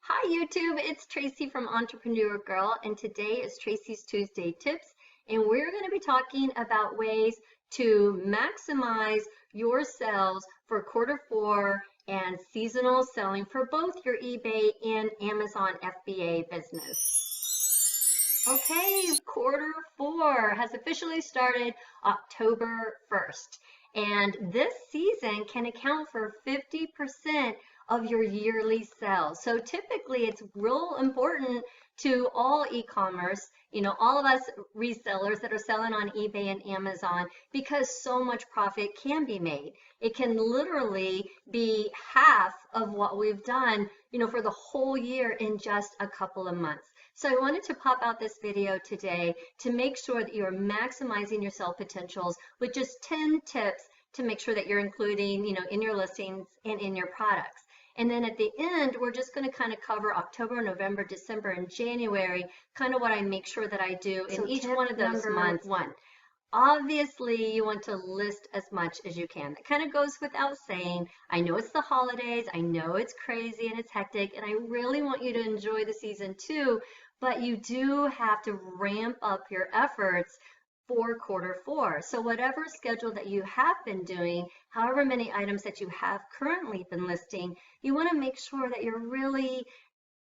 Hi YouTube, it's Tracy from Entrepreneur Girl, and today is Tracy's Tuesday Tips, and we're going to be talking about ways to maximize your sales for quarter 4 and seasonal selling for both your eBay and Amazon FBA business. Okay, quarter 4 has officially started October 1st, and this season can account for 50% of your yearly sales. So typically it's real important to all e-commerce, all of us resellers that are selling on eBay and Amazon, because so much profit can be made. It can literally be half of what we've done, for the whole year in just a couple of months. So I wanted to pop out this video today to make sure that you're maximizing your sales potentials with just 10 tips to make sure that you're including, in your listings and in your products. And then at the end, we're just going to kind of cover October, November, December, and January, kind of what I make sure that I do in each one of those months. Obviously, you want to list as much as you can. That kind of goes without saying. I know it's the holidays, I know it's crazy and it's hectic, and I really want you to enjoy the season too, but you do have to ramp up your efforts for quarter 4. So whatever schedule that you have been doing, however many items that you have currently been listing, you want to make sure that you're really,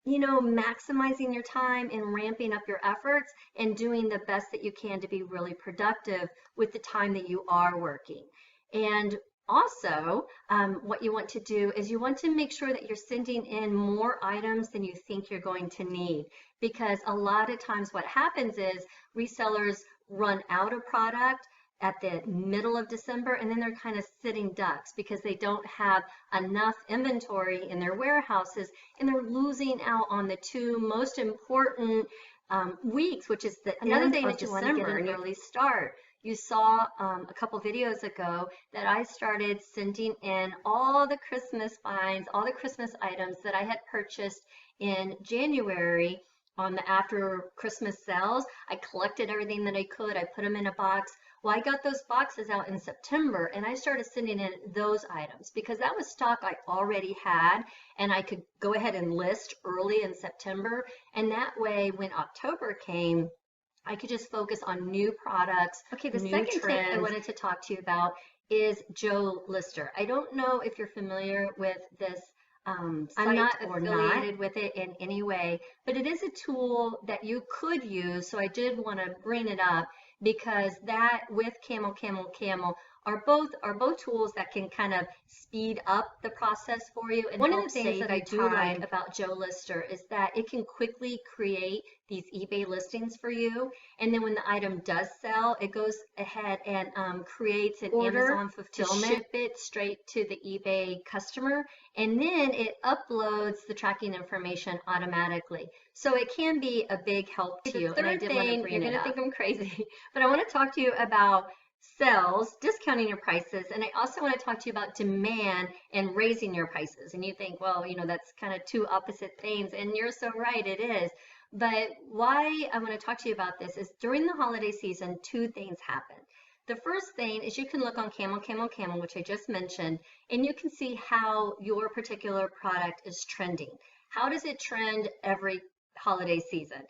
maximizing your time and ramping up your efforts and doing the best that you can to be really productive with the time that you are working. And also, what you want to do is you want to make sure that you're sending in more items than you think you're going to need, because a lot of times what happens is resellers run out of product at the middle of December, and then they're kind of sitting ducks because they don't have enough inventory in their warehouses, and they're losing out on the two most important weeks, which is the another thing that you want to get an early start. You saw a couple videos ago that I started sending in all the Christmas finds, all the Christmas items that I had purchased in January on the after Christmas sales. I collected everything that I could. I put them in a box. Well, I got those boxes out in September, and I started sending in those items because that was stock I already had, and I could go ahead and list early in September. And that way, when October came, I could just focus on new products. Okay, the second thing I wanted to talk to you about is Joe Lister. I don't know if you're familiar with this I'm not affiliated with it in any way, but it is a tool that you could use. So I did want to bring it up because that with Camel are both tools that can kind of speed up the process for you. And one of the things that I do like about Joe Lister is that it can quickly create these eBay listings for you, and then when the item does sell, it goes ahead and creates an Amazon fulfillment to ship it straight to the eBay customer, and then it uploads the tracking information automatically. So it can be a big help to you. And I did want to bring it up. You're going to think I'm crazy, but I want to talk to you about sales, discounting your prices, and I also want to talk to you about demand and raising your prices. And you think, well, that's kind of two opposite things, and you're so right, it is. But why I want to talk to you about this is during the holiday season, two things happen. The first thing is you can look on Camel, which I just mentioned, and you can see how your particular product is trending. How does it trend every holiday season?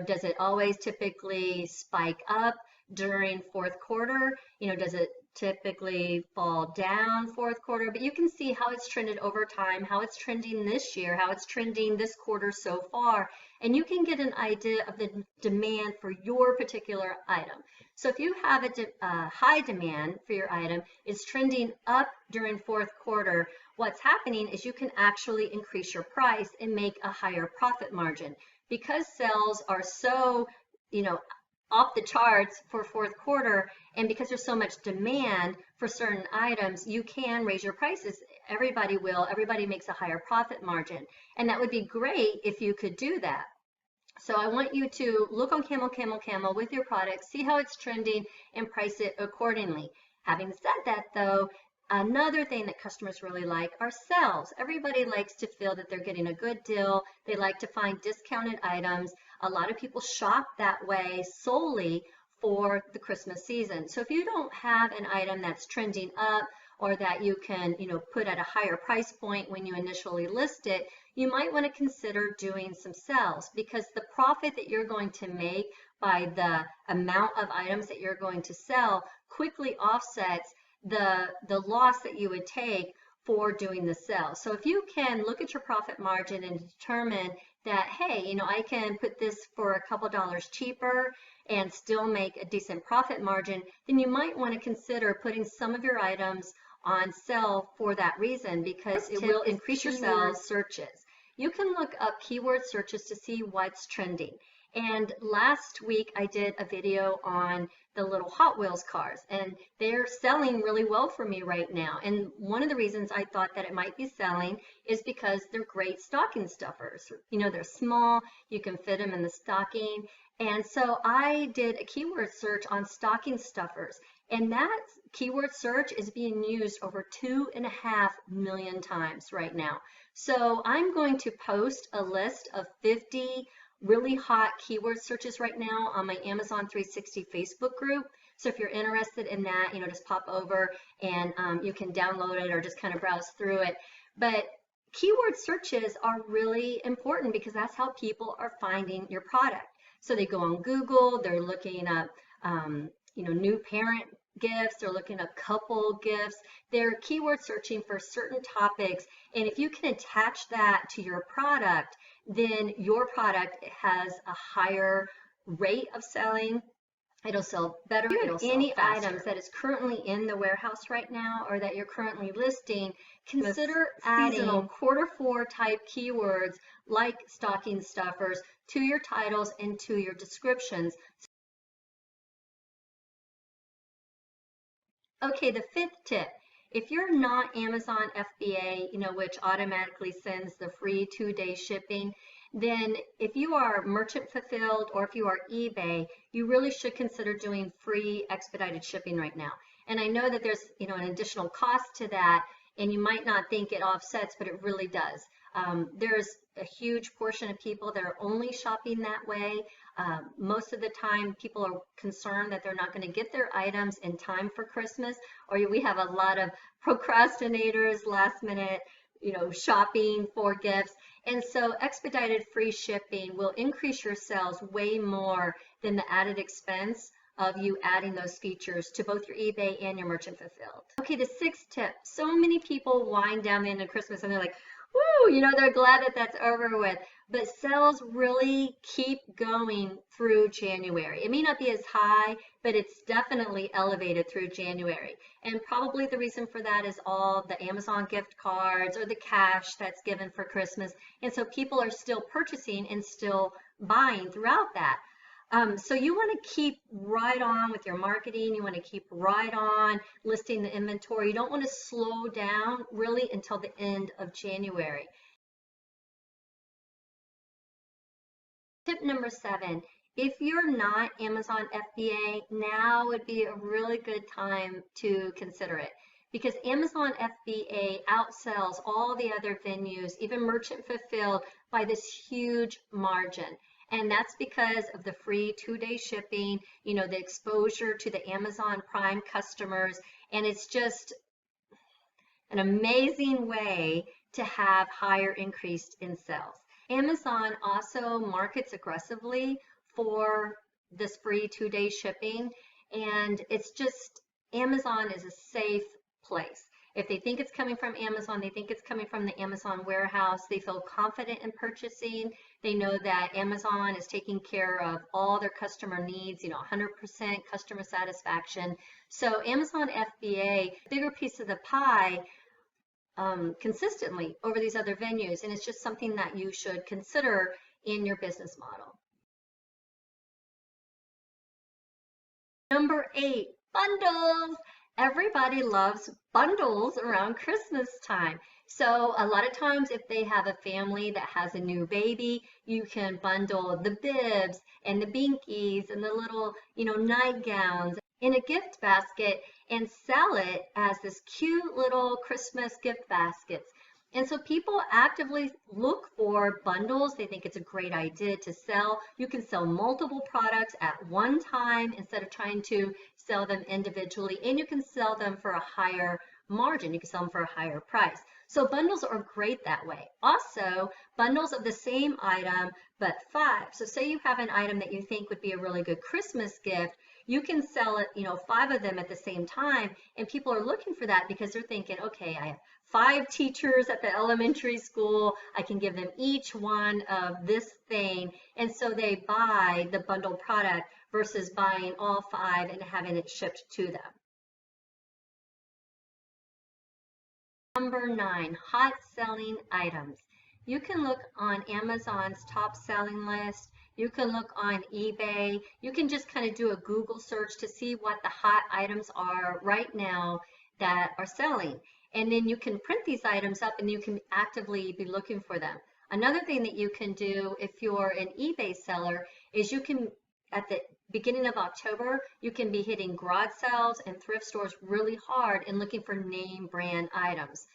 Does it always typically spike up during fourth quarter? Does it typically fall down fourth quarter? But you can see how it's trended over time, how it's trending this year, how it's trending this quarter so far, and you can get an idea of the demand for your particular item. So if you have a high demand for your item, it's trending up during fourth quarter, what's happening is you can actually increase your price and make a higher profit margin. Because sales are so, off the charts for fourth quarter, and because there's so much demand for certain items, you can raise your prices. Everybody will. Everybody makes a higher profit margin, and that would be great if you could do that. So I want you to look on Camel with your product, see how it's trending, and price it accordingly. Having said that, though, another thing that customers really like are sales. Everybody likes to feel that they're getting a good deal. They like to find discounted items. A lot of people shop that way solely for the Christmas season. So if you don't have an item that's trending up or that you can, put at a higher price point when you initially list it, you might want to consider doing some sales, because the profit that you're going to make by the amount of items that you're going to sell quickly offsets the loss that you would take for doing the sale. So if you can look at your profit margin and determine that, hey, I can put this for a couple dollars cheaper and still make a decent profit margin, then you might want to consider putting some of your items on sale for that reason, because it will increase your sales searches. You can look up keyword searches to see what's trending. And last week I did a video on the little Hot Wheels cars, and they're selling really well for me right now. And one of the reasons I thought that it might be selling is because they're great stocking stuffers. They're small, you can fit them in the stocking. And so I did a keyword search on stocking stuffers, and that keyword search is being used over 2.5 million times right now. So I'm going to post a list of 50 really hot keyword searches right now on my Amazon 360 Facebook group. So if you're interested in that, just pop over and you can download it or just kind of browse through it. But keyword searches are really important because that's how people are finding your product. So they go on Google, they're looking up, new parent gifts, they're looking up couple gifts. They're keyword searching for certain topics, and if you can attach that to your product, then your product has a higher rate of selling. It'll sell better. If you have any items that is currently in the warehouse right now or that you're currently listing, consider adding seasonal Q4 type keywords like stocking stuffers to your titles and to your descriptions. Okay, the fifth tip. If you're not Amazon FBA, which automatically sends the free 2-day shipping, then if you are merchant fulfilled or if you are eBay, you really should consider doing free expedited shipping right now. And I know that there's, an additional cost to that, and you might not think it offsets, but it really does. There's a huge portion of people that are only shopping that way. Most of the time, people are concerned that they're not going to get their items in time for Christmas, or we have a lot of procrastinators, last minute, shopping for gifts. And so expedited free shipping will increase your sales way more than the added expense of you adding those features to both your eBay and your merchant fulfilled. Okay, the sixth tip. So many people wind down the end of Christmas and they're like, woo, they're glad that that's over with. But sales really keep going through January. It may not be as high, but it's definitely elevated through January. And probably the reason for that is all the Amazon gift cards or the cash that's given for Christmas. And so people are still purchasing and still buying throughout that. So you want to keep right on with your marketing. You want to keep right on listing the inventory. You don't want to slow down really until the end of January. Tip number 7, if you're not Amazon FBA, now would be a really good time to consider it, because Amazon FBA outsells all the other venues, even merchant fulfilled, by this huge margin. And that's because of the free 2-day shipping, the exposure to the Amazon Prime customers, and it's just an amazing way to have higher increase in sales. Amazon also markets aggressively for this free 2-day shipping, and it's just, Amazon is a safe place. If they think it's coming from Amazon, they think it's coming from the Amazon warehouse, they feel confident in purchasing, they know that Amazon is taking care of all their customer needs, 100% customer satisfaction. So Amazon FBA, bigger piece of the pie, consistently over these other venues, and it's just something that you should consider in your business model. Number 8, bundles. Everybody loves bundles around Christmas time. So a lot of times if they have a family that has a new baby, you can bundle the bibs and the binkies and the little, nightgowns in a gift basket and sell it as this cute little Christmas gift baskets. And so people actively look for bundles. They think it's a great idea to sell. You can sell multiple products at one time instead of trying to sell them individually, and you can sell them for a higher margin. You can sell them for a higher price. So bundles are great that way. Also, bundles of the same item, but 5. So say you have an item that you think would be a really good Christmas gift, you can sell it, 5 of them at the same time, and people are looking for that because they're thinking, okay, I have 5 teachers at the elementary school, I can give them each one of this thing, and so they buy the bundled product versus buying all 5 and having it shipped to them. Number 9, hot selling items. You can look on Amazon's top selling list. You can look on eBay. You can just kind of do a Google search to see what the hot items are right now that are selling. And then you can print these items up and you can actively be looking for them. Another thing that you can do if you're an eBay seller is you can, at the beginning of October, you can be hitting garage sales and thrift stores really hard and looking for name brand items.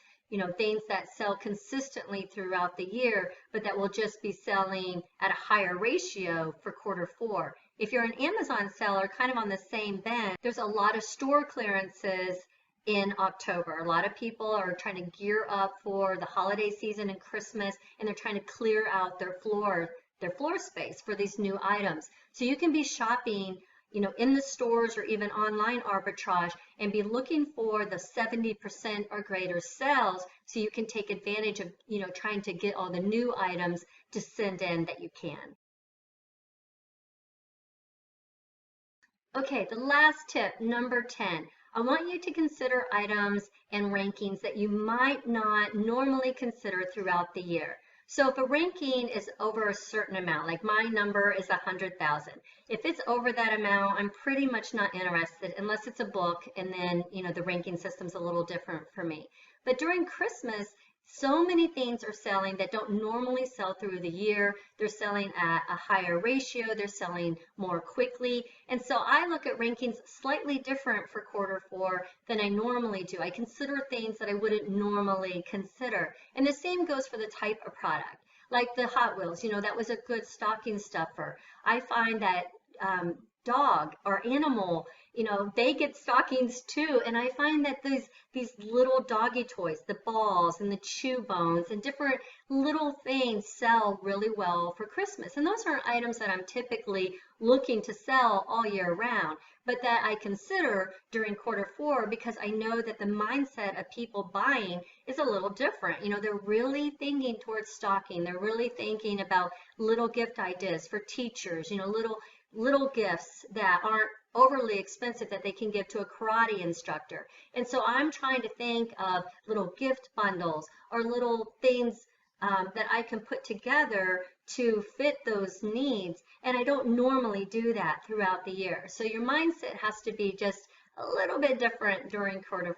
Things that sell consistently throughout the year, but that will just be selling at a higher ratio for Q4. If you're an Amazon seller, kind of on the same bend, there's a lot of store clearances in October. A lot of people are trying to gear up for the holiday season and Christmas, and they're trying to clear out their floor space for these new items. So you can be shopping, in the stores or even online arbitrage and be looking for the 70% or greater sales so you can take advantage of, trying to get all the new items to send in that you can. Okay, the last tip, number 10. I want you to consider items and rankings that you might not normally consider throughout the year. So if a ranking is over a certain amount, like my number is 100,000. If it's over that amount, I'm pretty much not interested unless it's a book, and then, the ranking system's a little different for me. But during Christmas, so many things are selling that don't normally sell through the year. They're selling at a higher ratio. They're selling more quickly. And so I look at rankings slightly different for Q4 than I normally do. I consider things that I wouldn't normally consider. And the same goes for the type of product. Like the Hot Wheels, that was a good stocking stuffer. I find that dog or animal, they get stockings too. And I find that these little doggy toys, the balls and the chew bones and different little things sell really well for Christmas. And those aren't items that I'm typically looking to sell all year round, but that I consider during Q4 because I know that the mindset of people buying is a little different. They're really thinking towards stocking. They're really thinking about little gift ideas for teachers, little gifts that aren't overly expensive that they can give to a karate instructor. And so I'm trying to think of little gift bundles or little things that I can put together to fit those needs. And I don't normally do that throughout the year. So your mindset has to be just a little bit different during Q4.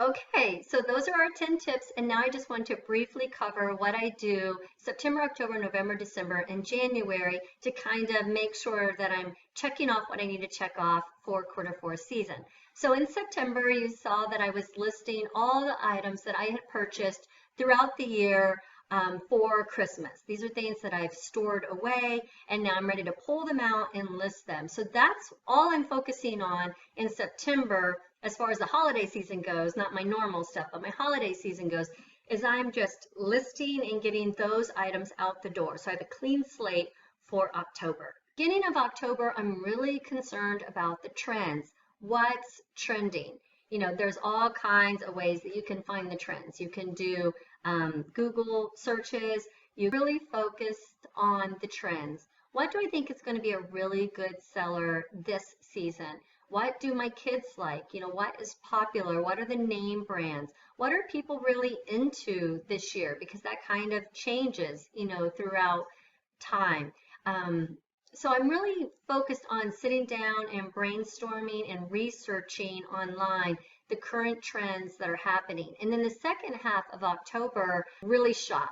Okay, so those are our 10 tips, and now I just want to briefly cover what I do September, October, November, December, and January to kind of make sure that I'm checking off what I need to check off for Q4 season. So in September, you saw that I was listing all the items that I had purchased throughout the year for Christmas. These are things that I've stored away, and now I'm ready to pull them out and list them. So that's all I'm focusing on in September as far as the holiday season goes, not my normal stuff, but my holiday season goes, is I'm just listing and getting those items out the door. So I have a clean slate for October. Beginning of October, I'm really concerned about the trends. What's trending? There's all kinds of ways that you can find the trends. You can do Google searches. You really focused on the trends. What do I think is going to be a really good seller this season? What do my kids like? What is popular? What are the name brands? What are people really into this year? Because that kind of changes, throughout time. So I'm really focused on sitting down and brainstorming and researching online the current trends that are happening. And then the second half of October, really shop.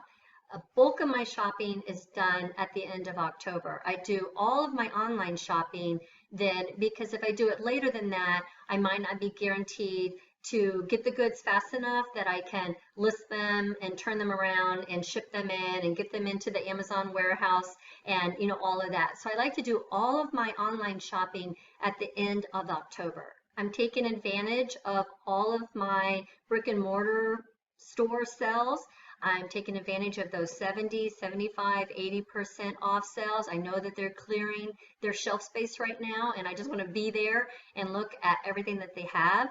A bulk of my shopping is done at the end of October. I do all of my online shopping then, because if I do it later than that, I might not be guaranteed to get the goods fast enough that I can list them and turn them around and ship them in and get them into the Amazon warehouse and all of that. So I like to do all of my online shopping at the end of October. I'm taking advantage of all of my brick and mortar store sales. I'm taking advantage of those 70, 75, 80% off sales. I know that they're clearing their shelf space right now, and I just want to be there and look at everything that they have.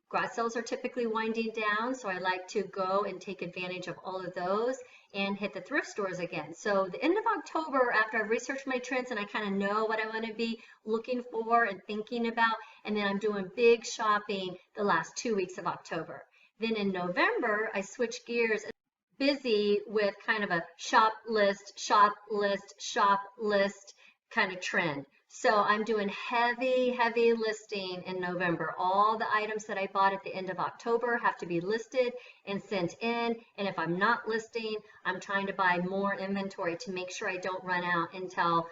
Garage sales are typically winding down, so I like to go and take advantage of all of those and hit the thrift stores again. So the end of October, after I've researched my trends and I kind of know what I want to be looking for and thinking about, and then I'm doing big shopping the last 2 weeks of October. Then in November, I switch gears, busy with kind of a shop list, shop list, shop list kind of trend. So I'm doing heavy listing in November. All the items that I bought at the end of October have to be listed and sent in. And if I'm not listing, I'm trying to buy more inventory to make sure I don't run out until,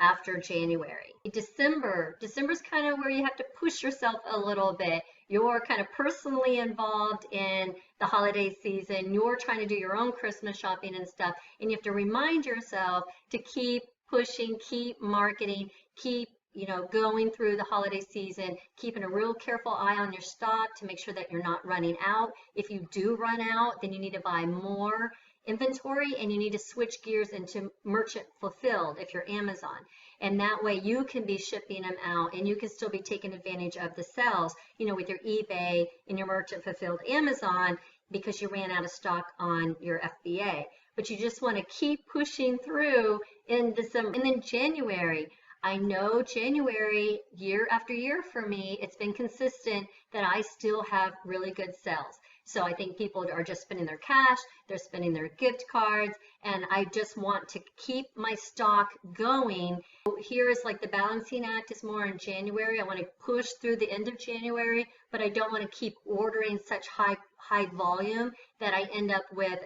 after January. December's kind of where you have to push yourself a little bit. You're kind of personally involved in the holiday season. You're trying to do your own Christmas shopping and stuff. And you have to remind yourself to keep pushing, keep marketing, keep going through the holiday season, keeping a real careful eye on your stock to make sure that you're not running out. If you do run out, then you need to buy more inventory and you need to switch gears into merchant fulfilled if you're Amazon. And that way you can be shipping them out and you can still be taking advantage of the sales, with your eBay and your merchant fulfilled Amazon because you ran out of stock on your FBA. But you just want to keep pushing through in December. And then January, I know January, year after year for me, it's been consistent that I still have really good sales. So I think people are just spending their cash, they're spending their gift cards, and I just want to keep my stock going. Here is like the balancing act is more in January. I want to push through the end of January, but I don't want to keep ordering such high volume that I end up with,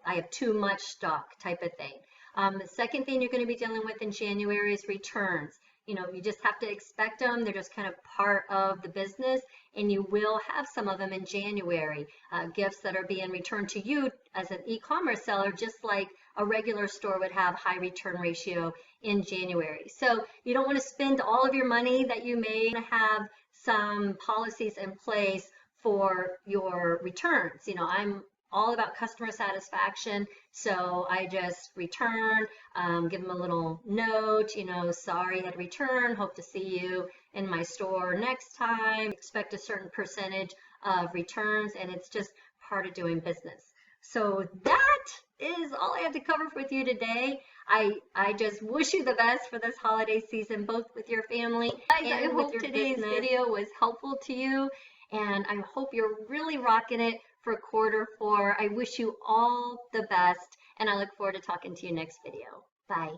I have too much stock type of thing. The second thing you're going to be dealing with in January is returns. You just have to expect them. They're just kind of part of the business, and you will have some of them in January. Gifts that are being returned to you as an e-commerce seller, just like a regular store would have high return ratio in January. So you don't want to spend all of your money that you made. You have some policies in place for your returns. I'm all about customer satisfaction, so I just return, give them a little note, sorry, had to return, hope to see you in my store next time, expect a certain percentage of returns, and it's just part of doing business. So that is all I have to cover with you today. I just wish you the best for this holiday season, both with your family and with your business. I hope today's video was helpful to you, and I hope you're really rocking it for Q4. I wish you all the best, and I look forward to talking to you next video. Bye.